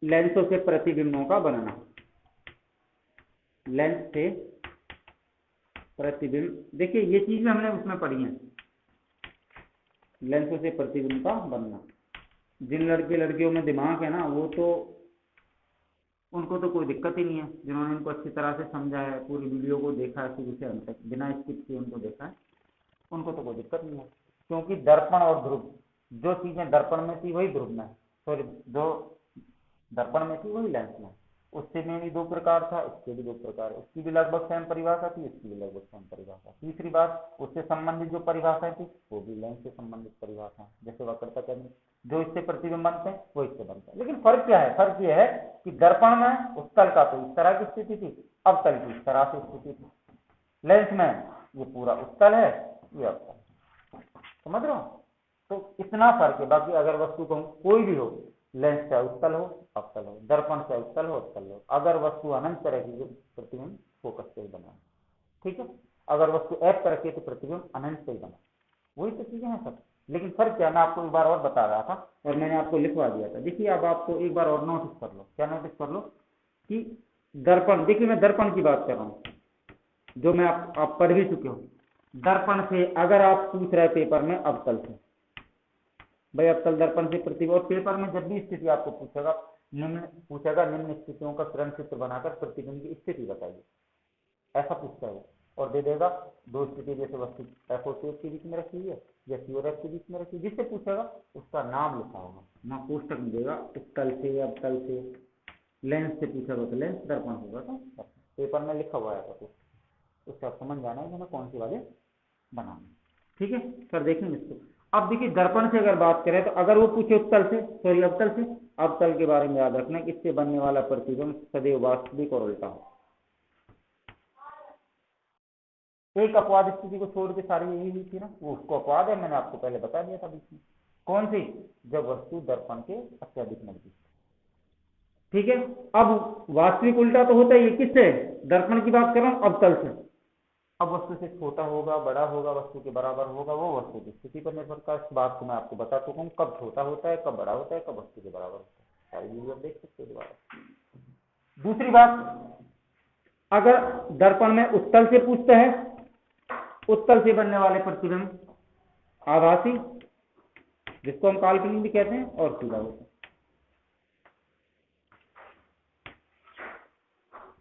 लेंसों से प्रतिबिंबों का बनना, लेंस से प्रतिबिंब, देखिए ये चीज हमने उसमें पढ़ी है, लेंसों से प्रतिबिंब का बनना। जिन लड़के लड़कियों में दिमाग है ना, वो तो उनको तो कोई दिक्कत ही नहीं है, जिन्होंने इनको अच्छी तरह से समझा है, पूरी वीडियो को देखा है शुरू से अंत तक, बिना स्किप किए उनको देखा है, उनको तो कोई दिक्कत नहीं है। क्योंकि दर्पण और ध्रुव, जो चीजें दर्पण में थी वही ध्रुव में, सॉरी जो दर्पण में थी वही लेंस में। उससे में भी दो प्रकार था, इसके भी दो प्रकार है, उसकी भी लगभग सेम परिभाषा थी, इसकी भी लगभग सेम परिभाषा। तीसरी बात, उससे संबंधित जो परिभाषाएं थी वो भी लेंस से संबंधित परिभाषा, जैसे वक्रता केंद्र, जो इससे प्रतिबिंब बनते हैं वो इससे बनते हैं। लेकिन फर्क क्या है? फर्क यह है कि दर्पण में उत्तल का तो इस तरह की स्थिति थी, अवतल की इस तरह से स्थिति थी। लेंस में ये पूरा उत्तल है, ये अवतल, समझ रहे हो? तो इतना फर्क है। बाकी अगर वस्तु को कोई भी हो, लेंस चाहे उत्तल हो अवतल हो, दर्पण चाहे उत्तल हो अवतल हो, अगर वस्तु अनंत तरह की प्रतिबिंब फोकस से ही बना, ठीक है? अगर वस्तु एफ तरह की तो प्रतिबिंब अनंत से ही बना, वही तो चीजें हैं सब। लेकिन फर्क क्या, मैं आपको एक बार और बता रहा था और मैंने आपको लिखवा दिया था। देखिए अब आपको एक बार और नोटिस कर लो, क्या नोटिस कर लो कि दर्पण, देखिए मैं दर्पण की बात कर रहा हूँ, जो मैं आप पढ़ भी चुके हो। दर्पण से अगर आप पूछ रहे पेपर में अवतल से, भाई अवतल दर्पण से प्रतिबिंब, और पेपर में जब भी स्थिति आपको पूछेगा, निम्न स्थितियों का किरण चित्र बनाकर प्रतिबिंब की स्थिति बताइए, ऐसा पूछता है वो, और दे देगा दो स्थिति, जैसे वस्तु एफ और के बीच में रखी हुई है या सी और एफ के बीच में रखी है, जिससे पूछेगा उसका नाम लिखा होगा, ना कोष्टक में देगा, उत्तल से अवतल से। लेंस से पूछेगा तो लेंस, दर्पण होगा तो पेपर में लिखा हुआ है, उससे आप समझ जाना है कि कौन सी वाले बनाना, ठीक है? फिर देखेंगे इसको। अब देखिए दर्पण से अगर बात करें तो अगर वो पूछे उत्तल से, सॉरी अवतल से, अवतल के बारे में याद रखना कि इससे बनने वाला प्रतिबिंब सदैव वास्तविक और उल्टा हो। एक अपवाद स्थिति को छोड़ के सारी यही हुई थी ना, वो उसको अपवाद है, मैंने आपको पहले बता दिया था बीच में। कौन सी? जब वस्तु दर्पण के अत्यधिक नजदीक, ठीक है? अब वास्तविक उल्टा तो होता ही है, किससे? दर्पण की बात कर रहा हूं, अवतल से। अब वस्तु से छोटा होगा, बड़ा होगा, वस्तु के बराबर होगा, वो वस्तु की स्थिति पर निर्भर करता है। इस बात को मैं आपको बता चुका हूँ, कब छोटा होता है, कब बड़ा होता है, कब वस्तु के बराबर होता है, सारी वीडियो देख सकते हो दोबारा। दूसरी बात, अगर दर्पण में उत्तल से पूछते हैं, उत्तल से बनने वाले प्रतिबिंब आभासी, जिसको हम काल्पनिक भी कहते हैं, और सीधा होता है।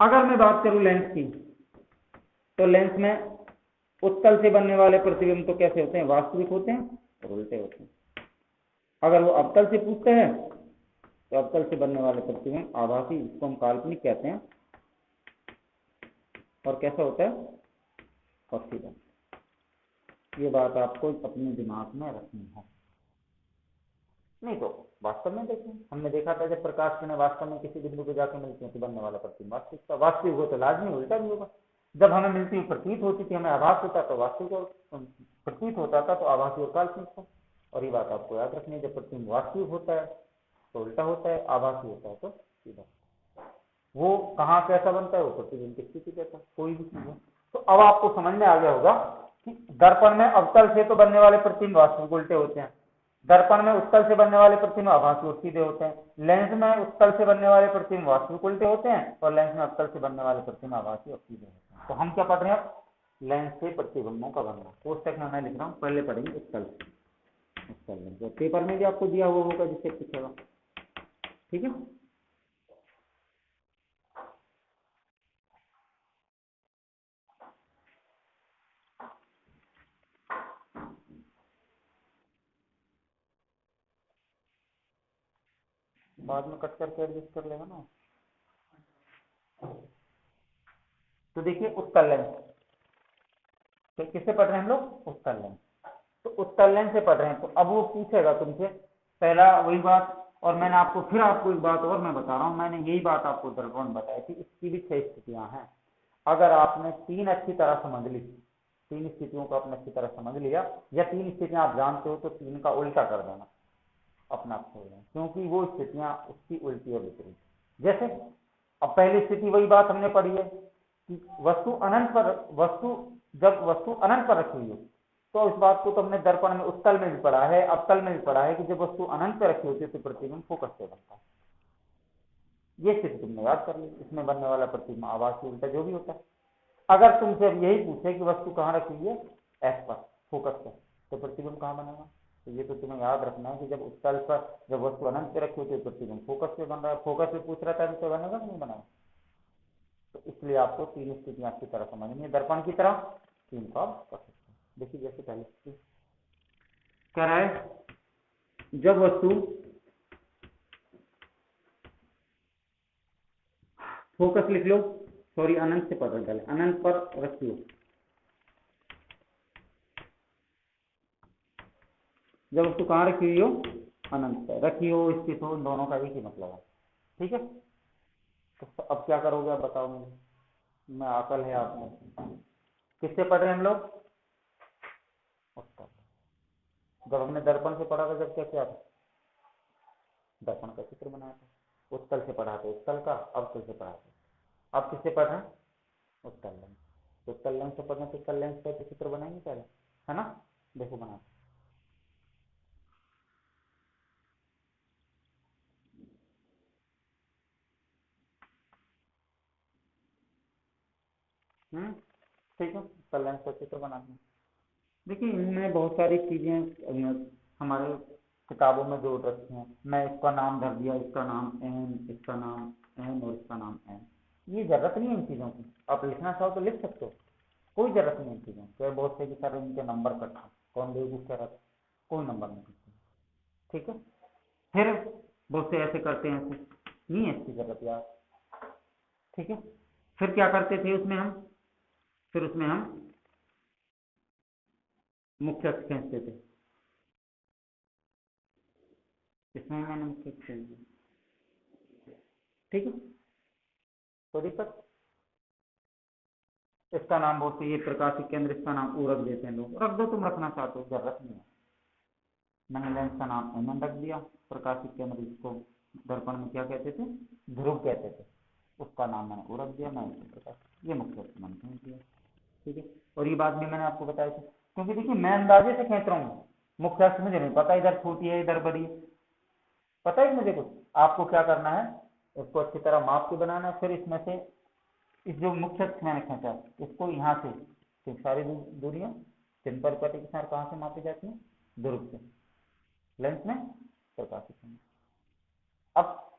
अगर मैं बात करूं लेंस की, तो लेंस में उत्तल से बनने वाले प्रतिबिंब तो कैसे होते हैं? वास्तविक होते हैं और उल्टे होते हैं। अगर वो अवतल से पूछते हैं तो अवतल से बनने वाले प्रतिबिंब आभासी, जिसको हम काल्पनिक कहते हैं, और कैसा होता है? और सीधा। ये बात आपको अपने दिमाग में रखनी है, नहीं तो वास्तव में देखें, हमने देखा था जब प्रकाश किरणें वास्तव में किसी बिंदु पे जाकर मिलती हैं तो बनने वाला प्रतिबिंब वास्तविक, वास्तविक हो तो लाजमी उल्टा भी होगा। जब हमें मिलती हुई प्रतीत होती थी, हमें आभास होता तो वास्तविक, और प्रतीत होता था तो आभासी और काल्पनिक था। और ये बात आपको याद रखनी है, जब प्रतिबिंब वास्तविक होता है तो उल्टा होता है, आभासी होता है तो सीधा। वो कहाँ कैसा बनता है? वो प्रतिबिंब की स्थिति कहता है, कोई भी चीज है। तो अब आपको समझ में आ गया होगा कि दर्पण में अवतल से तो बनने वाले प्रतिबिंब वास्तविक उल्टे होते हैं, दर्पण में उत्तल से बनने वाले प्रतिबिंब आभासी और सीधे होते हैं, लेंस में उत्तल से बनने वाले प्रतिबिंब वास्तविक उल्टे होते हैं, और लेंस में उत्तल से बनने वाले प्रतिबिंब आभासी और सीधे होते हैं। तो हम क्या पढ़ रहे हैं? लेंस से प्रतिबिंबों का बनना। कोष्टक में मैं लिख रहा हूँ, पहले पढ़ेंगे उत्तल से, उत्तल लेंस, पेपर में भी आपको दिया हुआ होगा जिससे पूछेगा, ठीक है? बाद में कट करके एडजस्ट कर लेगा ना। तो देखिए उत्तल लेंस, तो किससे पढ़ रहे हैं हम लोग? उत्तल लेंस। तो उत्तल लेंस से पढ़ रहे हैं, तो अब वो पूछेगा तुमसे पहला वही बात, और मैंने आपको फिर आपको एक बात और मैं बता रहा हूं, मैंने यही बात आपको दर्पण बताई थी, इसकी भी 6 स्थितियां हैं। अगर आपने 3 अच्छी तरह समझ ली, 3 स्थितियों को आपने अच्छी तरह समझ लिया, या 3 स्थितियां आप जानते हो, तो 3 का उल्टा कर देना अपना आप छोड़ देना, क्योंकि वो स्थितियां उसकी उल्टी और विपरीत। जैसे अब पहली स्थिति वही बात हमने पढ़ी है कि वस्तु अनंत पर, जब वस्तु अनंत पर रखी हुई है, तो इस बात को तो हमने दर्पण में उत्तल में भी पढ़ा है, अवतल में भी पढ़ा है कि जब वस्तु अनंत पर रखी होती है तो प्रतिबिंब फोकस से बनता है। ये स्थिति तुमने याद कर ली। इसमें बनने वाला प्रतिबिंब आभास के उल्टा जो भी होता है। अगर तुमसे अब यही पूछे कि वस्तु कहाँ रखी हुई है, एफ पर, फोकस पर, तो प्रतिबिंब कहाँ बनेगा? तो ये तो तुम्हें याद रखना है कि जब उत्तल पर, जब वस्तु अनंत पे रखी होती है, प्रतिबिंब फोकस पे बन रहा है। फोकस पे पूछ रहा था तो बनेगा कि नहीं बनेगा? तो इसलिए आपको तीन स्थितियां अच्छी तरह समझनी है, दर्पण की तरह तीन को आप कर सकते हैं। देखिए जैसे पहले स्थिति कह रहा है, जब वस्तु फोकस लिख लो, सॉरी अनंत से पढ़ रहे, अनंत पर रखी हो, जब वस्तु कहाँ रखी हुई हो, अनंत पर रखी हो, स्थित हो, इन दोनों का एक ही मतलब है। ठीक है, तो अब क्या करोगे आप बताओ मुझे, मैं अकल है आप में। किससे पढ़ रहे हैं हम लोग? उत्तल। जब हमने दर्पण से पढ़ा था, जब क्या किया था? दर्पण का चित्र बनाया था। उत्तल से पढ़ा था उत्तल का, अवतल से पढ़ा था। अब किससे पढ़ रहे हैं? उत्तल लेंस। उत्तल लेंस से पढ़ने से उत्तल लेंस पे चित्र बनाएंगे पहले, है ना? देखो बना, ठीक है, उत्तल लेंस का चित्र बनाते हैं। देखिए इनमें बहुत सारी चीजें हमारे किताबों में जोड़ रखी हैं। मैं इसका नाम धर दिया, इसका नाम एन, इसका नाम एन और इसका नाम एन। ये जरूरत नहीं है इन चीजों की, आप लिखना चाहो तो लिख सकते हो, कोई जरूरत नहीं है इन चीजों की। बहुत से कि सर इनके नंबर कटा, कौन बेवकूफ कह रहा था? कोई नंबर नहीं कटते। ठीक है, फिर बहुत से ऐसे करते हैं, ऐसे नहीं है इसकी जरूरत यार। ठीक है, फिर क्या करते थे उसमें हम, फिर उसमें हम मुख्य अक्ष खींचते थे। इसमें मैंने मुख्य अक्ष खींच दिया। ठीक है, कोई दिक्कत? इसका नाम बोलते ये प्रकाशिक केंद्र, इसका नाम ओ रख देते हैं लोग, रख दो, तुम रखना चाहते हो, जरूरत नहीं है। मैंने लेंस का नाम एम रख दिया, प्रकाशिक केंद्र जिसको दर्पण में क्या कहते थे, ध्रुव कहते थे, उसका नाम मैंने ओ रख दिया, मैंने प्रकाश, ये मुख्य मैंने खींच दिया। ठीक है, और ये बात भी मैंने आपको बताई थी, क्योंकि देखिए मैं अंदाजे से खींच रहा हूँ, मुख्य अक्ष मुझे नहीं पता इधर छोटी है इधर बड़ी है, पता है मुझे कुछ? आपको क्या करना है, इसको अच्छी तरह माप के बनाना है, फिर इसमें से इस जो मुख्य अक्ष मैंने खींचा इसको यहाँ से, तो सारी दूरियां सिंपल पट्टी के साथ कहाँ से मापी जाती हैं? ध्रुव से, लेंस में प्रकाशित होंगे। अब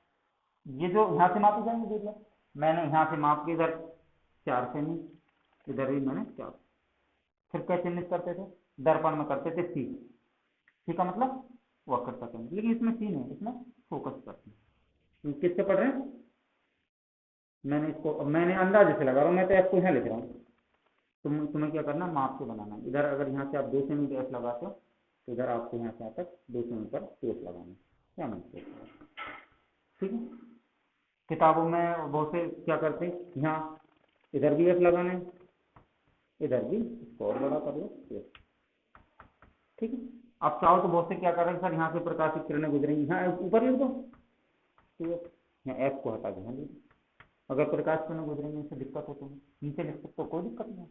ये जो यहाँ से मापी जाएंगी दूरियां, मैंने यहाँ से माप के इधर 4 सेमी, इधर भी मैंने 4। फिर क्या चिन्हित करते थे? दर्पण में करते थे सी, सी का मतलब वक्र का केंद्र, लेकिन इसमें सी नहीं, इसमें फोकस करते हैं। किससे पढ़ रहे हैं? मैंने इसको, मैंने अंदाजे से लगा रहा हूँ, मैं तो आपको यहाँ लिख रहा हूँ, तुम्हें क्या करना, माप से बनाना है। इधर अगर यहाँ से आप 2 सेमी गैस लगाते हो, तो इधर आपको यहाँ से यहाँ तक 2 सेमी पर पेस्ट लगाना, क्या मैं, ठीक है। किताबों में बहुत से क्या करते हैं, यहाँ इधर भी एफ लगाना है, इधर भी, इसको और बड़ा कर लो, ठीक है। आप चाहो तो बहुत से क्या करेंगे सर, यहाँ से प्रकाशित किरणें गुजरेंगी, यहाँ ऊपर लिख दो, यहाँ एफ को हटा दो, अगर प्रकाश किरणें गुजरेंगे इससे दिक्कत हो तो नीचे लिख सकते हो, कोई दिक्कत नहीं।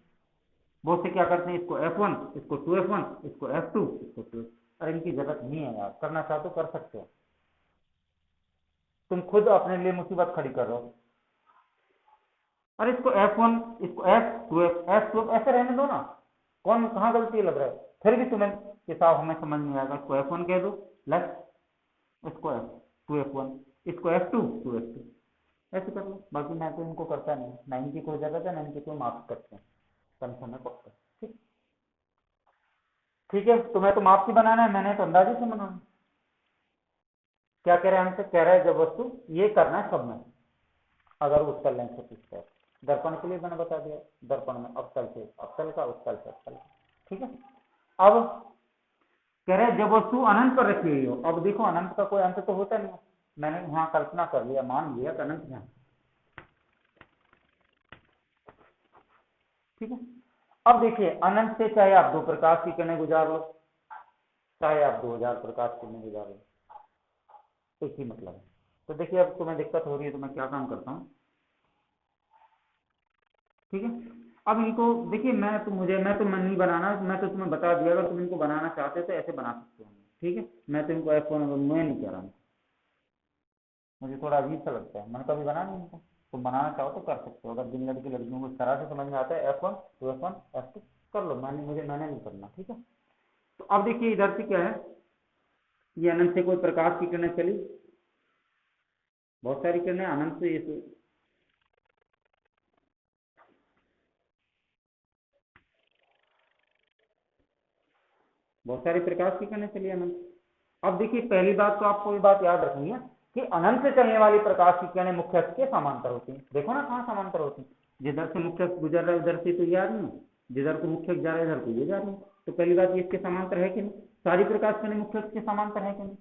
बहुत से क्या करते हैं, इसको F1, इसको 2F1, इसको F2, इसको 2, अरे इनकी जरूरत नहीं है यार, करना चाहो तो कर सकते हो, तुम खुद अपने लिए मुसीबत खड़ी कर रहे हो। अरे इसको F1, इसको F2, F2 ऐसे रहने दो ना, कौन कहाँ गलती लग रहा है, फिर भी तुम्हें हिसाब हमें समझ नहीं आएगा। इसको F1 कह दो प्लस, इसको F2F1, इसको F2, 2F2, ऐसे कर लो। बाकी मैं तो इनको करता नहीं, ना इनकी कोई जरूरत है ना इनकी कोई माफ करते हैं, कंफर्म है पक्का। ठीक, ठीक है, तुम्हें तो माप की बनाना है, मैंने तो अंदाजे से बनाना। क्या कह रहे हैं हमसे, कह रहा है जब वस्तु, ये करना है सब में, अगर उत्तल लेंस से पूछता है। दर्पण के लिए मैंने बता दिया, दर्पण में अवतल से अवतल का, उत्तल से अवतल का। ठीक है, अब कह रहे जब वस्तु अनंत पर रखी हुई हो। अब देखो अनंत का कोई अंत तो होता नहीं, मैंने यहाँ कल्पना कर लिया, मान लिया कि अनंत है। ठीक है, अब देखिए अनंत से चाहे आप 2 प्रकाश की किरणें गुजार लो, चाहे आप 2000 प्रकाश की किरणें गुजार लो, एक ही मतलब है। तो देखिए अब तुम्हें दिक्कत हो रही है तो मैं क्या काम करता हूँ, ठीक है। अब इनको देखिए, मैं तो मन नहीं बनाना, मैं तो तुम्हें बता दिया, अगर तुम इनको बनाना चाहते हो तो ऐसे बना सकते हो, ठीक है। मैं तो इनको F1 मैं नहीं कह रहा हूँ, मुझे थोड़ा अजीब सा लगता है, मैंने कभी बना नहीं इनको। तुम बनाना चाहो तो कर सकते हो, अगर जिन लड़के लड़कियों को इस तरह से समझ में आता है F1 तो F1 F2 कर लो, मैंने नहीं करना, ठीक है। तो अब देखिए इधर से क्या है, ये अनंत से कोई प्रकाश की किरणें चली, बहुत सारी किरणें अनंत से, ये बहुत सारी प्रकाश की किरणें चली अनंत। अब देखिए पहली बात तो आपको ये बात याद रखनी है कि अनंत से चलने वाली प्रकाश की किरणें मुख्य अक्ष के समांतर होती हैं। देखो ना कहाँ समांतर होती हैं, जिधर से मुख्य अक्ष गुजर रहा है उधर से तो ये आ रही है, जिधर को मुख्य अक्ष जा रहा है इधर को ये जा रही है। तो पहली बात ये इसके समांतर है कि नहीं, सारी प्रकाश किरणें मुख्य अक्ष के समांतर है कि नहीं।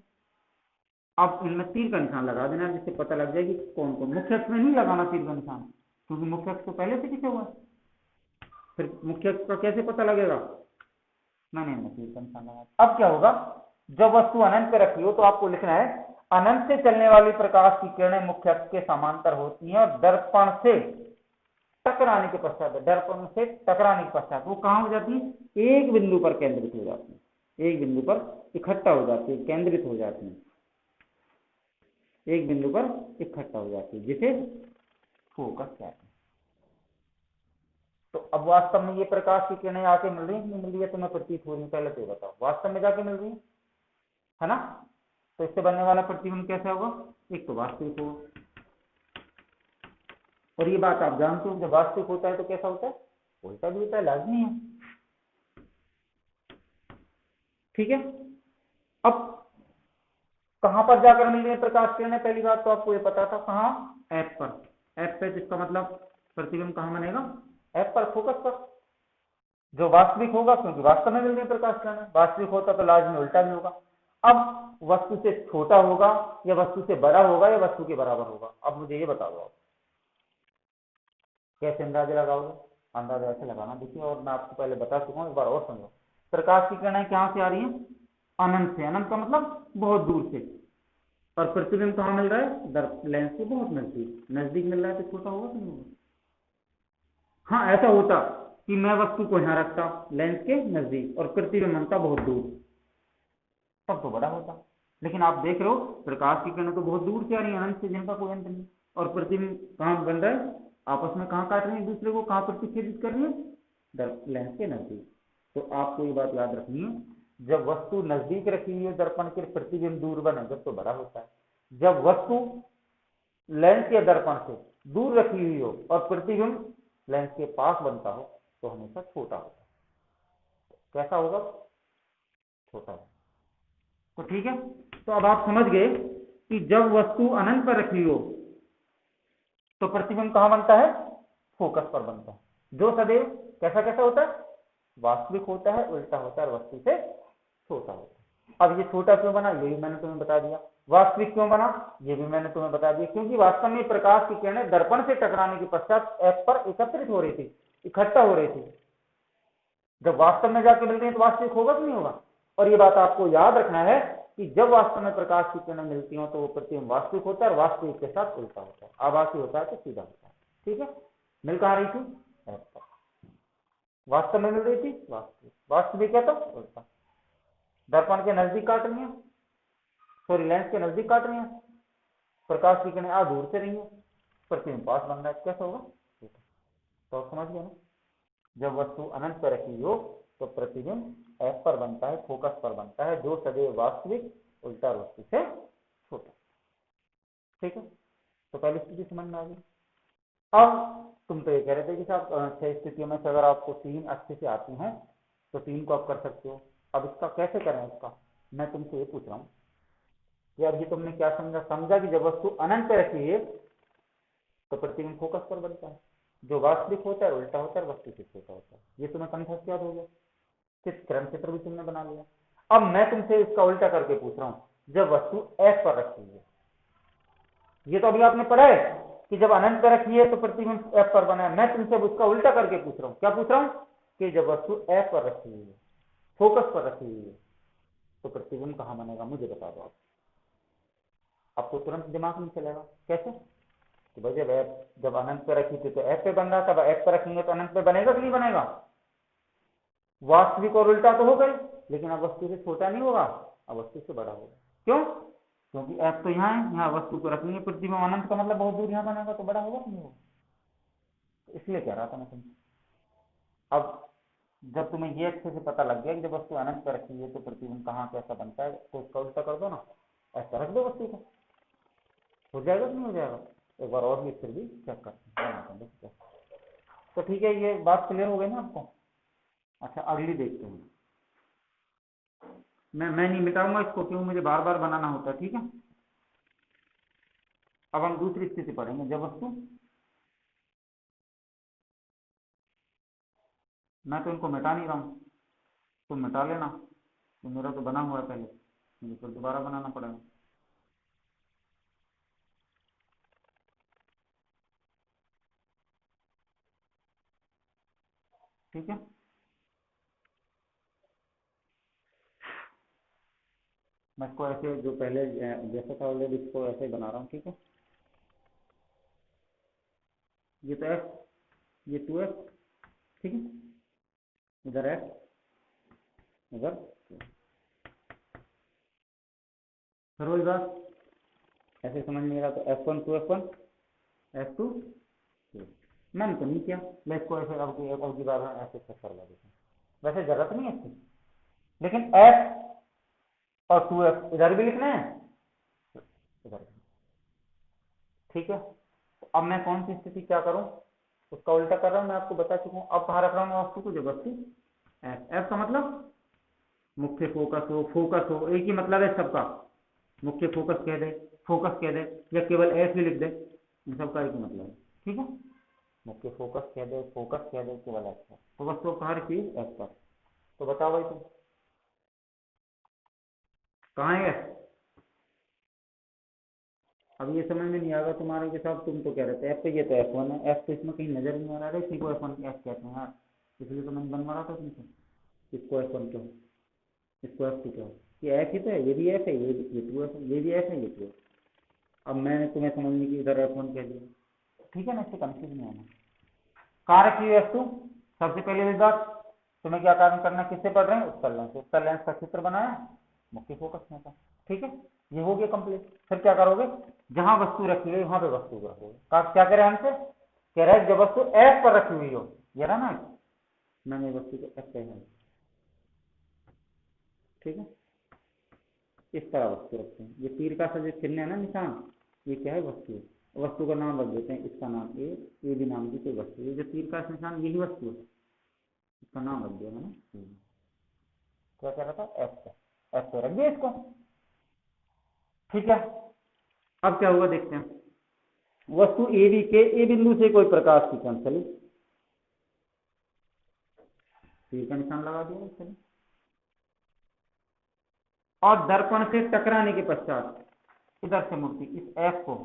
अब इनमें तीर का निशान लगा देना जिससे पता लग जाएगी कौन कौन। मुख्य अक्ष में नहीं लगाना तीर का निशान, क्योंकि मुख्य अक्ष तो पहले से खींचा हुआ है, फिर मुख्य अक्ष का कैसे पता लगेगा। मैंने तीर का निशान लगा। अब क्या होगा, जब वस्तु अनंत पे रखी हो तो आपको लिखना है अनंत से चलने वाली प्रकाश की किरणें मुख्य अक्ष के समांतर होती हैं और दर्पण से टकराने के पश्चात, दर्पण से टकराने के पश्चात वो कहां हो जाती है, एक बिंदु पर केंद्रित हो जाती है, एक बिंदु पर इकट्ठा हो जाती है, केंद्रित हो जाती है, एक बिंदु पर इकट्ठा हो जाती है, जिसे फोकस कहते हैं। तो अब वास्तव में ये प्रकाश की किरणें आके मिल रही है नहीं मिल रही है, तुम्हें प्रतीत हो रही है, पहले तो बताओ वास्तव में जाके मिल रही है ना। तो इससे बनने वाला प्रतिबिंब कैसा होगा, एक तो वास्तविक होगा, और ये बात आप जानते हो जब वास्तविक होता है तो कैसा होता है, उल्टा भी होता है, लाजमी है, ठीक है। अब कहां पर जाकर मिल रही है प्रकाश किरणें, पहली बात तो आपको ये पता था, कहां, एफ पर, एफ पे, जिसका मतलब प्रतिबिंब कहां बनेगा, एफ पर, फोकस पर, जो वास्तविक होगा, क्योंकि वास्तव में मिल रही है प्रकाश किरणें, वास्तविक होता तो लाजमी उल्टा भी होगा। अब वस्तु से छोटा होगा या वस्तु से बड़ा होगा या वस्तु के बराबर होगा, अब मुझे ये बता दो आप कैसे अंदाजा लगाओगे। अंदाजा ऐसे लगाना, देखिए, और मैं आपको पहले बता चुका हूं, एक बार और समझो। प्रकाश की किरणें कहां से आ रही है, अनंत से, अनंत का मतलब बहुत दूर से, और प्रतिबिंब कहां मिल रहा है, लेंस के बहुत नजदीक, नजदीक मिल रहा है तो छोटा होगा कि नहीं होगा। हाँ ऐसा होता कि मैं वस्तु को यहां रखता लेंस के नजदीक और प्रतिबिंब बनता बहुत दूर, तब तो बड़ा होता। लेकिन आप देख रहे हो प्रकाश की किरणें तो बहुत दूर से आ रही है, अनंत से, जिनका कोई अंत नहीं, और प्रतिबिंब कहां बन रहा है, आपस में कहां काट रहे हैं एक दूसरे को, कहां प्रतिच्छेदित कर रही है, लेंस के नजदीक। तो आपको ये बात याद रखनी है, जब वस्तु नजदीक रखी हुई है दर्पण के, प्रतिबिंब दूर बने जब तो बड़ा होता है, जब वस्तु लेंस या दर्पण से दूर रखी हुई हो और प्रतिबिंब लेंस के पास बनता हो तो हमेशा छोटा होता है। कैसा होगा, छोटा होगा। तो ठीक है, तो अब आप समझ गए कि जब वस्तु अनंत पर रखी हो तो प्रतिबिंब कहां बनता है, फोकस पर बनता है, जो सदैव कैसा कैसा होता है, वास्तविक होता है, उल्टा होता है, और वस्तु से छोटा होता है। अब ये छोटा क्यों बना, ये भी मैंने तुम्हें बता दिया। वास्तविक क्यों बना, ये भी मैंने तुम्हें बता दिया, क्योंकि वास्तव में प्रकाश की किरणें दर्पण से टकराने के पश्चात एफ पर एकत्रित हो रही थी, इकट्ठा हो रही थी। जब वास्तव में जाके मिल रही है तो वास्तविक होगा कि नहीं होगा। और ये बात आपको याद रखना है कि जब वास्तव में प्रकाश की किरणें मिलती हो तो वो प्रतिबिंब वास्तविक होता है और वास्तविक के साथ उल्टा होता है, आभासी होता है तो सीधा होता है, ठीक है। मिल कहां रही थी, एफ पर, वास्तव में मिल रही थी वास्तविक, वास्तविक है तो उल्टा, दर्पण के नजदीक काट रही है, सॉरी लेंस के नजदीक काट रही है, प्रकाश की किरणें दूर से रही है, प्रतिबिंब पास बन रहा है, कैसा होगा, तो समझ गए ना। जब वस्तु अनंत पर रखी हो तो प्रतिबिंब एफ पर बनता है, फोकस पर बनता है, जो सदैव वास्तविक, उल्टा वस्तु से छोटा, ठीक है। तो पहली स्थिति समझ में आ गई। अब तुम तो ये कह रहे थे कि साहब 6 स्थितियों में से अगर आपको 3 अच्छे से आती हैं तो 3 को आप कर सकते हो। अब इसका कैसे करें, इसका मैं तुमसे ये पूछ रहा हूँ कि अब ये तुमने क्या समझा कि जब वस्तु अनंत पे रखी है तो प्रतिबिंब फोकस पर बनता है, जो वास्तविक होता है उल्टा होता है, वस्तु से छोटा होता है। ये तुम्हें कंठस्थ याद हो गया, किस क्रम चित्र भी तुमने बना लिया। अब मैं तुमसे इसका उल्टा करके पूछ रहा हूं, जब वस्तु एफ पर रखी है, ये तो अभी आपने पढ़ा है कि जब अनंत पर रखी है तो प्रतिबिंब एफ पर बना है, मैं तुमसे उसका उल्टा करके पूछ रहा हूं, क्या पूछ रहा हूं कि जब वस्तु एफ पर रखी हुई है, फोकस पर रखी हुई है, तो प्रतिबिंब कहां बनेगा, मुझे बता दो आप। आपको तुरंत दिमाग में चलेगा कैसे कि भाई जब अनंत पे रखी थी तो एफ पे बन रहा था, एफ पे रखेंगे तो अनंत पे बनेगा कि नहीं बनेगा, वास्तविक और उल्टा तो हो गए, लेकिन अब वस्तु से छोटा नहीं होगा, अब वस्तु से बड़ा होगा। क्यों, क्योंकि एफ तो यहाँ है, यहाँ वस्तु को रखेंगे पृथ्वी में, अनंत का मतलब बहुत दूर यहाँ बनेगा तो बड़ा होगा कि नहीं होगा, इसलिए कह रहा था मैं तुमसे। अब जब तुम्हें ये अच्छे से पता लग गया कि जब वस्तु अनंत पर रखी है तो प्रतिबिंब कहाँ कैसा बनता है, तो उसका उल्टा कर दो ना, ऐसा रख दो वस्तु को, हो जाएगा कि नहीं हो जाएगा। एक बार और भी फिर भी चेक करते हैं। तो ठीक है, ये बात क्लियर हो गई ना आपको। अच्छा अगली देखते हैं। मैं नहीं मिटाऊंगा इसको, क्यों मुझे बार बार बनाना होता है, ठीक है। अब हम दूसरी स्थिति पढ़ेंगे, जब वस्तु, मैं तो इनको मिटा नहीं रहा हूं, तुम मिटा लेना, तो मेरा तो बना हुआ है पहले, मुझे फिर दोबारा बनाना पड़ेगा। ठीक है, मैं इसको ऐसे जो पहले जैसा था ऑलरेडी इसको ऐसे बना रहा हूँ, ठीक है। ये तो एफ, ये 2f, ठीक है, इधर एफ, इधर फिर वही बात, ऐसे समझ में आ रहा, तो F1 2F1 F2 मैंने तो नहीं किया, मैं इसको ऐसे अब की बार ऐसे चेक करवा देता हूँ, वैसे जरूरत नहीं है इसकी, लेकिन F और 2F इधर भी लिखना है, इधर, ठीक है। तो अब मैं कौन सी स्थिति क्या करूं, उसका उल्टा कर रहा हूं, मैं आपको बता चुका हूं। अब कहां रख रहा हूं वस्तु को, जो वस्तु एफ का मतलब मुख्य फोकस हो, एक ही मतलब है सबका, मुख्य फोकस कह दे, फोकस कह दे, या केवल एफ ही लिख दे, इन सबका एक ही मतलब है, ठीक है। मुख्य फोकस कह दे, फोकस कह दे, केवल एफ पर, तो वस्तु कहाँ रखी है, एफ पर। तो बताओ भाई तुम, कहाँ है एफ। अब ये समझ में नहीं आएगा तुम्हारे के साथ, तुम तो कह रहे थे एफ पे, ये तो F1 है, एफ तो इसमें कहीं नजर नहीं आ रहा है, इसी को F1 एफ कहते हैं यार, इसलिए तो मैंने बनवा रहा था तुमसे, इसको F1 क्यों, इसको F2 क्यों, ये एफ ही तो है, ये भी एफ है, ये 2F है, ये भी एफ है, ये 2F। अब मैंने तुम्हें समझने की इधर F1 कह दिया, ठीक है ना, इससे कंफ्यूज नहीं आना। कहाँ रखी हुई F2, सबसे पहले बात, तुम्हें क्या कारण करना, किससे पढ़ रहे हैं, उत्तल लेंस, उत्तल लेंस का चित्र बनाया, मुख्य फोकस में था, ठीक है, ये हो गया कंप्लीट। फिर क्या करोगे, जहां वस्तु रखी है वहां पे वस्तु को रखोगे, क्या कह रहे हैं हमसे, कह रहे हैं जब वस्तु एफ पर रखी हुई हो, ये रहा ना, मैंने वस्तु को एफ पे है, ठीक है, इस तरह वस्तु रखते हैं, ये तीर का सा जो चिन्ह है ना निशान, ये क्या है, वस्तु है, वस्तु का नाम रख देते हैं, इसका नाम ए भी नाम की कोई वस्तु, ये जो तीर का निशान यही वस्तु है, इसका नाम रख दिया मैंने, क्या कह रहा था, एफ पे रख दिया इसको, ठीक है। अब क्या हुआ देखते हैं, वस्तु ए बी के ए बिंदु से कोई प्रकाश की किरण चली, तीर का निशान लगा दिया चलिए, और दर्पण से टकराने के पश्चात इधर से मुड़ती, इस एफ को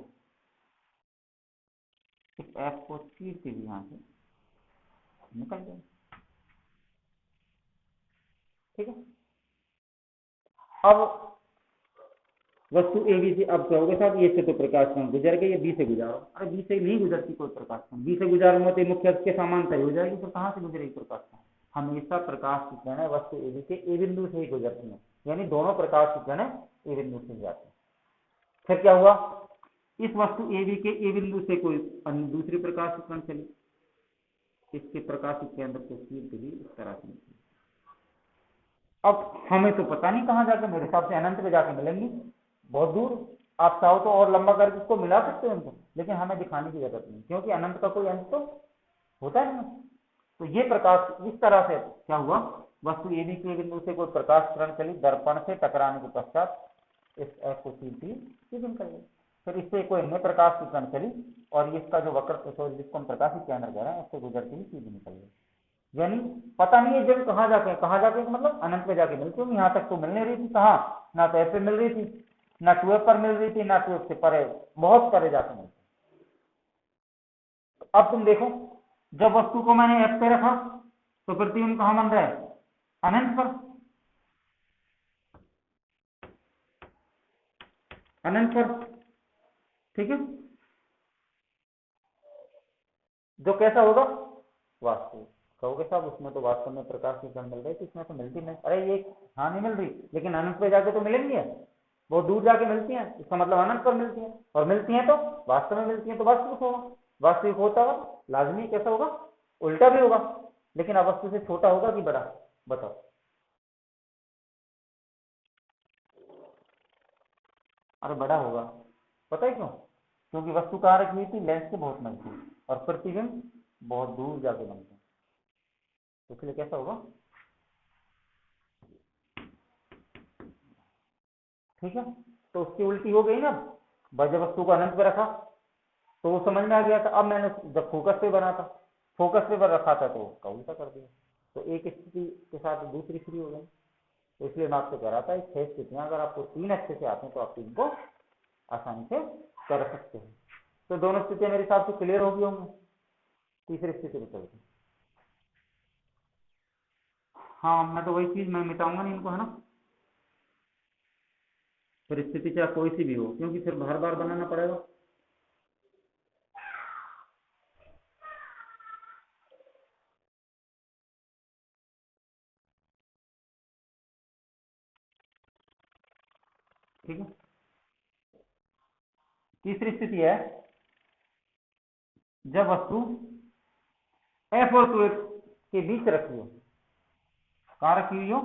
चीरती हुई यहां से निकल जाए, ठीक है। अब वस्तु ए बी से, अब क्या होगा साहब, ये से तो प्रकाश कण गुजर गई, ये बी से गुजारो, अरे बी से नहीं गुजरती कोई प्रकाश कण, बी से गुजारूंगा तो मुख्य अक्ष के समांतर हो जाएगी, तो कहां से गुजरेगी प्रकाश कण, हमेशा प्रकाश की किरणें वस्तु ए बी के ए बिंदु से ही गुजरती है, यानी दोनों प्रकाश की किरणें ए बिंदु से जाती है। फिर क्या हुआ, इस वस्तु ए बी के ए बिंदु से कोई अन्य दूसरी प्रकाश की किरण चली, इसके प्रकाश के केंद्र को सीध भी इस तरह से, अब हमें तो पता नहीं कहां जाकर, मेरे हिसाब से अनंत में जाके मिलेंगी, बहुत दूर, आप चाहो तो और लंबा करके इसको मिला सकते हो इनको, लेकिन हमें दिखाने की जरूरत नहीं, क्योंकि अनंत का कोई अंत तो होता नहीं। तो ये प्रकाश इस तरह से क्या हुआ, वस्तु ए बी के बिंदु से कोई प्रकाश किरण चली, दर्पण से टकराने के पश्चात इस एफ को सीधी निकल गई, फिर इससे कोई अन्य प्रकाश की किरण चली, और इसका जो वक्र जिसको हम प्रकाश के केंद्र कह रहे हैं, उससे गुजरती हुई सीधी निकल गई, यानी पता नहीं है जब कहां जाके मतलब अनंत में जाके मिलती होगी, यहां तक तो मिल नहीं रही थी, कहां, ना तो एफ पे मिल रही थी, ना 2F पर मिल रही थी, ना 2F से परे, बहुत परे जाके मिलती। अब तुम देखो, जब वस्तु को मैंने एफ पे रखा तो प्रतिबिंब कहां बन रहा है, अनंत पर, अनंत पर, ठीक है, जो कैसा होगा, वास्तविक, कहोगे साहब उसमें तो वास्तव में प्रकाश की किरण मिल रही थी, इसमें तो मिलती नहीं, अरे ये हाँ नहीं मिल रही, लेकिन अनंत पे जाके तो मिलेंगी, बहुत दूर जाके मिलती हैं, इसका मतलब अनंत पर मिलती हैं, और मिलती हैं तो वास्तव में मिलती हैं तो वास्तविक होगा, वास्तविक होता हुआ लाजमी कैसा होगा, उल्टा भी होगा, लेकिन अवस्तु से छोटा होगा कि बड़ा, बताओ। अरे बड़ा होगा, पता है क्यों? क्योंकि वस्तु कहाँ रखी हुई थी, लेंस के बहुत नजदीक, और प्रतिबिंब बहुत दूर जाके बनते हैं, तो इसलिए कैसा होगा, ठीक है। तो उसकी उल्टी हो गई ना, जब वस्तु को अनंत पे रखा तो वो समझ में आ गया था। अब मैंने जब फोकस पे बना था, फोकस पे रखा था तो उसका उल्टा कर दिया, तो एक स्थिति के साथ दूसरी फ्री हो गई। तो इसलिए मैं आपसे कह रहा था, 6 स्थितियां अगर आपको 3 अच्छे से आते हैं तो आप 3 को आसानी से कर सकते हैं। तो दोनों स्थितियां मेरे हिसाब से क्लियर होगी होंगी। तीसरी स्थिति पे चलते हैं। हाँ, मैं तो वही चीज मैं मिटाऊंगा नहीं इनको, है ना। फिर स्थिति चाहे कोई सी भी हो, क्योंकि फिर बार बार बनाना पड़ेगा। ठीक है, तीसरी स्थिति है जब वस्तु एफ और 2x के बीच रखी हो। कहां रखी हुई हो,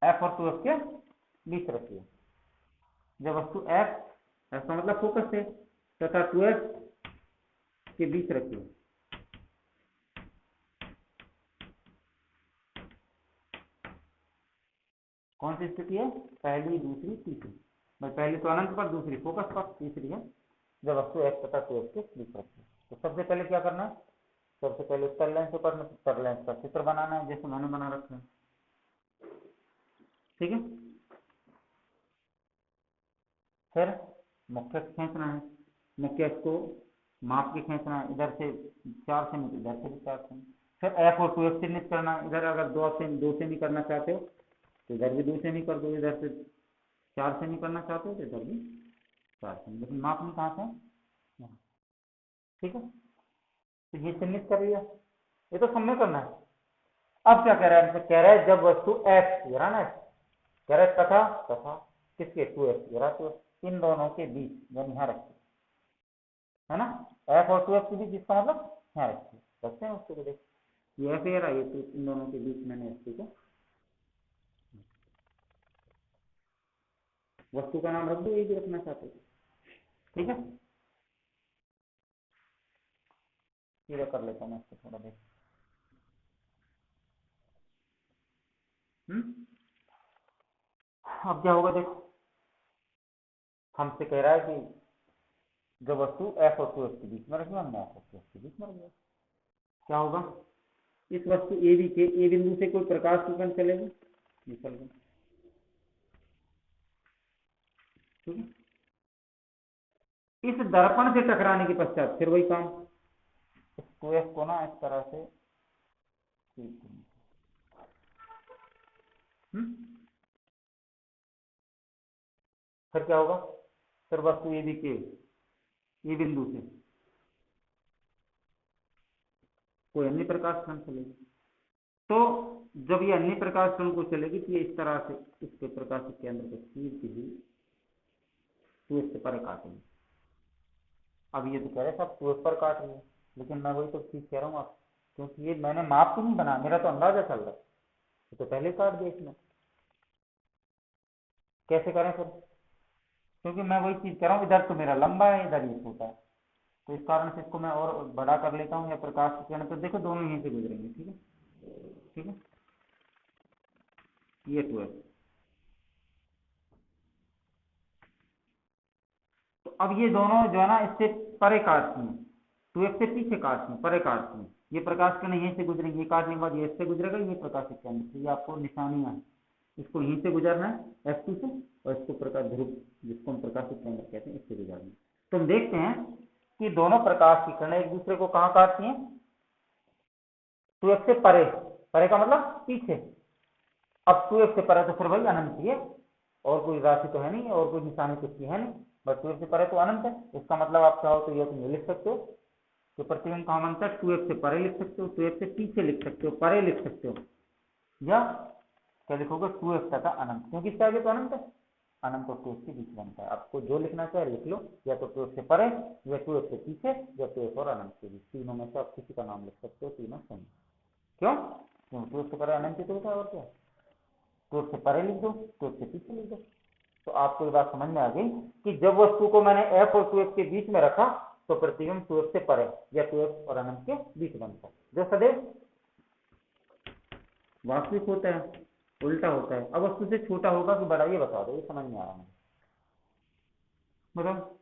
एफ और 2x के बीच रखी हो। जब वस्तु एफ का मतलब फोकस है, तथा 2x के बीच रखी हो। कौन सी स्थिति है, पहली, दूसरी, तीसरी। भाई पहली तो अनंत पर, दूसरी फोकस पर, तीसरी है जब वस्तु एफ तथा 2x के बीच रखी है। तो सबसे पहले क्या करना है, सबसे पहले उत्तर लेंस से पढ़ना, उत्तर लेंस का चित्र बनाना है जैसे मैंने बना रखा है, ठीक है। फिर मुख्य खींचना है, मुख्य को माप के खींचना है, इधर से 4 सेमी, इधर से भी 4 सेमी। फिर एफ और 2x चिन्हित करना है, इधर अगर 2 सेमी करना चाहते हो तो इधर भी 2 सेमी कर दो, इधर से 4 सेमी करना चाहते हो तो इधर भी 4 सेमी, लेकिन मापनी कहाँ से है, ठीक है। तो ये चिन्हित कर लिया, ये तो सब में करना है। अब क्या कह रहा है, कह रहा है जब वस्तु एफ, ये रहा ना, कह रहा है तथा, तथा किसके, 2x, ये रहा 2x, इन दोनों के बीच, यानी यहाँ रखिए, है ना, एफ और 2x के बीच, जिसका मतलब यहाँ रखिए, रखते हैं उसको, देख ये एफ ये रहा, ये तो इन दोनों के बीच मैंने एफ को वस्तु का नाम रख दो, ये भी रखना चाहते थे, ठीक है। सीधा कर लेता हूँ मैं इसको थोड़ा देख, अब क्या होगा देखो, हमसे कह रहा है कि जब वस्तु एफ और 2x के बीच में रखी, हमने एफ और 2x के बीच में रख दिया, क्या होगा, इस वस्तु ए बी के ए बिंदु से कोई प्रकाश की किरण चलेगी, निकल गई, ठीक है। इस दर्पण से टकराने के पश्चात फिर वही काम, इस 2x को ना इस तरह से, फिर क्या होगा, फिर वस्तु ए बी के ए बिंदु से कोई अन्य प्रकाश किरण चलेगी। तो जब ये अन्य प्रकाश किरण को चलेगी तो ये इस तरह से इसके प्रकाशित केंद्र को सीधती हुई 2x से परे काटेगी। अब ये तो कह रहे सब 2x पर काट रही है, लेकिन मैं वही तो चीज कह रहा हूँ आप, क्योंकि ये मैंने माप तो नहीं बना, मेरा तो अंदाजा चल रहा है, तो पहले काट दिया इसमें, कैसे करें फिर, क्योंकि मैं वही चीज कह रहा हूँ, इधर तो मेरा लंबा है, इधर ये छोटा है, तो इस कारण से इसको मैं और बड़ा कर लेता हूँ, या प्रकाश की किरण तो देखो दोनों यहीं से गुजरेंगे, ठीक है, ठीक है। ये 2x, तो अब ये दोनों जो है ना इससे परे काटती हैं, 2x से पीछे काटती हैं, परे काटती हैं, ये प्रकाश किरण यहीं से गुजरेंगे, ये काटने के बाद ये इससे गुजरेगा, ये प्रकाशित केंद्र से, ये आपको निशानियां है, इसको यहीं से गुजरना है F2 से, और इसको प्रकाश ध्रुव, जिसको हम प्रकाशित केंद्र कहते हैं, इससे गुजरना है। तो हम देखते हैं कि दोनों प्रकाश की किरणें एक दूसरे को कहाँ काटती हैं, 2x से परे, परे का मतलब पीछे। अब 2x से परे तो फिर वही अनंत ही है, और कोई राशि तो है नहीं, और कोई निशानी कुछ है नहीं, बस 2x से परे तो अनंत है। इसका मतलब आप चाहो तो ये तुम लिख सकते हो कि प्रतिबिंब कहाँ बनता है, 2x से परे लिख सकते हो, 2x से पीछे लिख सकते हो, परे लिख सकते हो, या क्या लिखोगे, 2f तथा अनंत, क्योंकि इसके आगे तो अनंत है, अनंत और 2f के बीच बनता है। आपको जो लिखना चाहे लिख लो, या तो 2f से परे, या 2f से पीछे, या 2f और अनंत के बीच, तीनों में से आप किसी का नाम लिख सकते हो, तीनों सही। क्यों? 2f से परे अनंत ही तो होता है, और क्या। 2f से परे लिख दो, 2f से पीछे लिख दो। तो आपको ये बात समझ में आ गई कि जब वस्तु को मैंने f और 2f के बीच में रखा तो प्रतिबिंब 2f से परे या 2f और अनंत के बीच बनता है, जो सदैव वास्तविक होता है, उल्टा होता है। अब वस्तु से छोटा होगा कि बड़ा, ये बता दो, ये समझ में आ रहा है, मतलब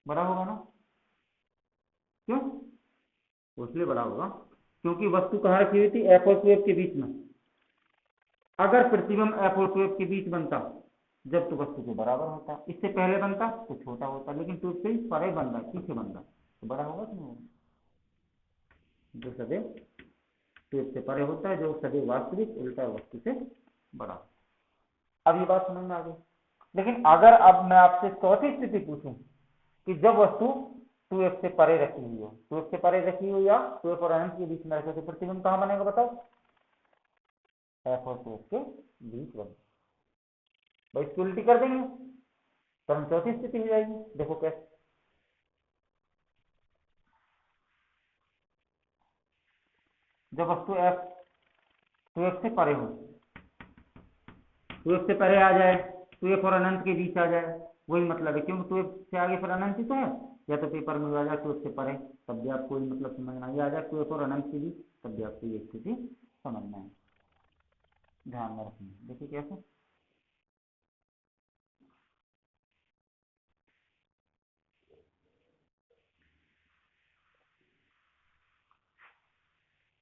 बड़ा होगा ना। क्यों? इसलिए बड़ा होगा क्योंकि वस्तु कहाँ रखी हुई थी, f और 2f के बीच में। अगर प्रतिबिंब f और 2f के बीच बनता जब तो वस्तु के बराबर होता, इससे पहले बनता तो छोटा होता, लेकिन 2f से परे बन रहा है, पीछे बन रहा तो बड़ा होगा कि नहीं होगा। जो सदैव 2f से परे होता है, जो सदैव वास्तविक, उल्टा वस्तु से बड़ा। अब ये बात समझ में आ गई। लेकिन अगर अब मैं आपसे चौथी स्थिति पूछूं कि जब वस्तु 2f से परे रखी हुई हो, 2f से परे रखी हुई या 2f और अनंत के बीच में रखे, तो प्रतिबिंब कहां बनेगा बताओ, f और 2f के बीच बनेगा। भाई इसकी उल्टी कर देंगे तो हम चौथी स्थिति हो जाएगी। देखो कैसे, जब वस्तु f 2f से परे हो, 2f से परे आ जाए, 2f और अनंत के बीच आ जाए, वही मतलब है, क्योंकि 2f से आगे फिर अनंत ही तो है। या तो पेपर में आ जाए 2f से परे, तब भी आपको ये मतलब समझना, ये आ जाए 2f और अनंत के बीच, तब भी आपको ये स्थिति समझना है, ध्यान में रखना। देखिए कैसे,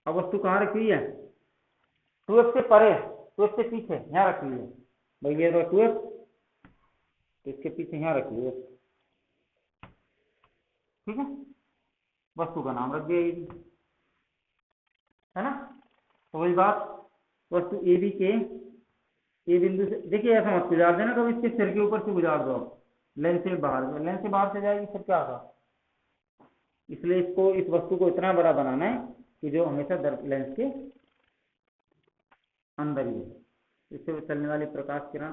अब वस्तु कहाँ रखी हुई है, 2f से परे, 2f से पीछे यहाँ रखी हुई है। भाई ये 2f, तो इसके पीछे यहाँ रखी हुई है, ठीक है। वस्तु का नाम रख दिया ये भी, है ना। तो वही बात, वस्तु ए बी के ए बिंदु से, देखिए ऐसा मत गुजार देना कभी इसके सिर के ऊपर से गुजार दो, लेंस से बाहर, लेंस से बाहर से जाएगी फिर क्या होगा। इसलिए इसको, इस वस्तु को इतना बड़ा बनाना है कि जो हमेशा लेंस के अंदर ही है। इससे चलने वाली प्रकाश किरण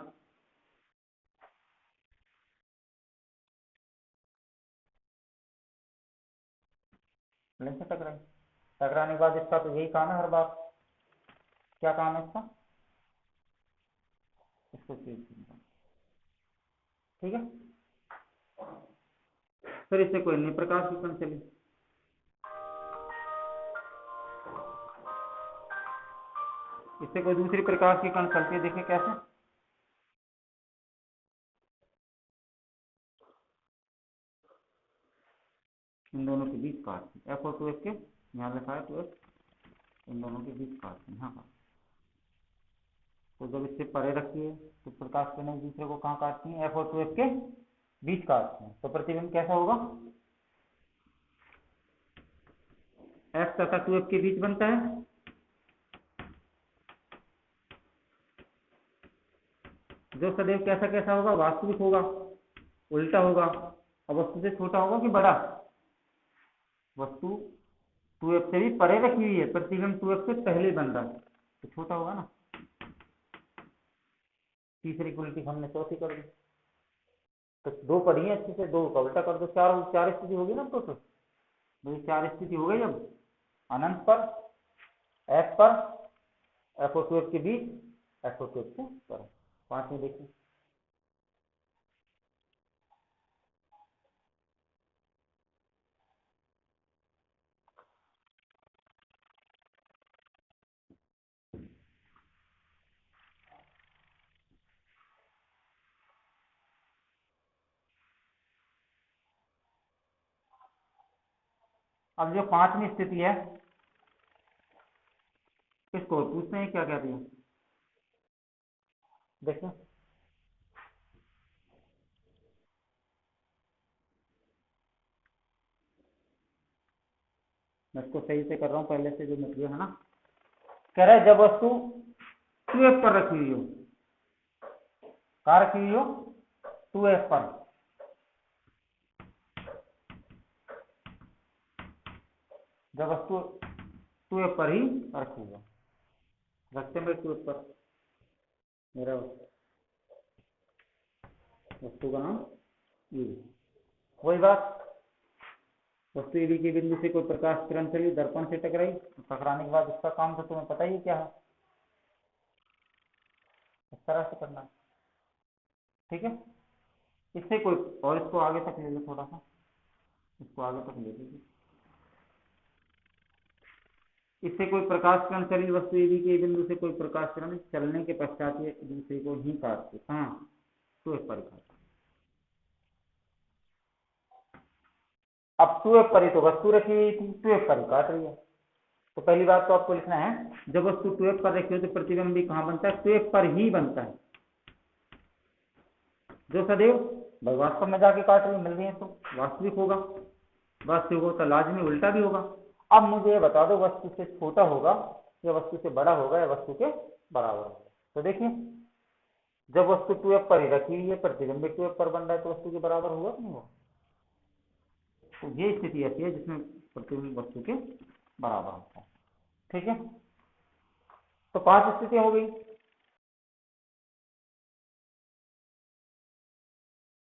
लेंस से टकराए, टकराने के बाद इसका तो यही काम है हर बार, क्या काम है इसका, इसको चीज, ठीक है। फिर इससे कोई अन्य प्रकाश की कण चली, इससे कोई दूसरी प्रकाश की कण चलती है, देखिए कैसे, इन दोनों के बीच काटती, f और 2f के, यहाँ लिखा है 2f, इन दोनों के बीच काटती यहाँ पर। तो जब इससे परे रखती है तो प्रकाश किरण एक दूसरे को कहाँ काटती है, f और 2f के बीच काटती है, तो प्रतिबिंब कैसा होगा, f तथा 2f के बीच बनता है, जो सदैव कैसा कैसा होगा, वास्तविक होगा, उल्टा होगा, और वस्तु से छोटा होगा कि बड़ा। वस्तु 2f से भी परे रखी हुई है, प्रतिबिंब 2f से पहले बन रहा है, तो छोटा होगा ना। तीसरी की उल्टी हमने चौथी कर दी, तो दो पढ़ी है अच्छे से, दो का उल्टा कर दो, चार, चार स्थिति होगी ना। तो भाई चार स्थिति हो गई, जब अनंत पर, f पर, f और 2f के बीच, f और 2f से पर। पांचवी देखिए, अब जो पांचवी स्थिति है, इसको पूछते हैं क्या कहती है, देखिए। मैं इसको सही से कर रहा हूँ, पहले से जो मिट गया है ना। कह रहे जब वस्तु 2f पर रखी हुई हो, कहाँ रखी हुई हो, 2f पर, जब वस्तु 2f पर ही रखी हुई हो, रखते हैं 2f पर, मेरा वस्तु का नाम ई। वही बात, वस्तु ए बी के बिंदु से कोई प्रकाश किरण चली, दर्पण से टकराई, टकराने के बाद इसका काम तो तुम्हें पता ही क्या है, इस तरह से करना। ठीक है, इससे कोई, और इसको आगे तक ले लो, थोड़ा सा इसको आगे तक ले लीजिए। इससे कोई प्रकाश किरण चली, वस्तु ए बी के बिंदु से कोई प्रकाश किरण चलने के पश्चात ये दूसरे को ही काटती, हाँ टू एफ पर काटती। अब टू एफ पर ही तो वस्तु रखी हुई थी, टू एफ पर ही काट रही है। तो पहली बात तो आपको लिखना है, जब वस्तु टू एफ पर रखी हो तो प्रतिबिंब भी कहाँ बनता है, टू एफ पर ही बनता है। जो सदैव भाई वास्तव में जाके काट रही मिल रही है तो वास्तविक होगा, वास्तविक होता लाजमी उल्टा भी होगा। अब मुझे ये बता दो, वस्तु से छोटा होगा या वस्तु से बड़ा होगा या वस्तु के बराबर होगा। तो देखिए, जब वस्तु टू एफ पर ही रखी हुई है, प्रतिबिंब भी टू एफ पर बन रहा है, तो वस्तु के बराबर होगा कि नहीं होगा। तो ये स्थिति ऐसी है जिसमें प्रतिबिंब वस्तु के बराबर होता है। ठीक है, तो 5 स्थितियां हो गई।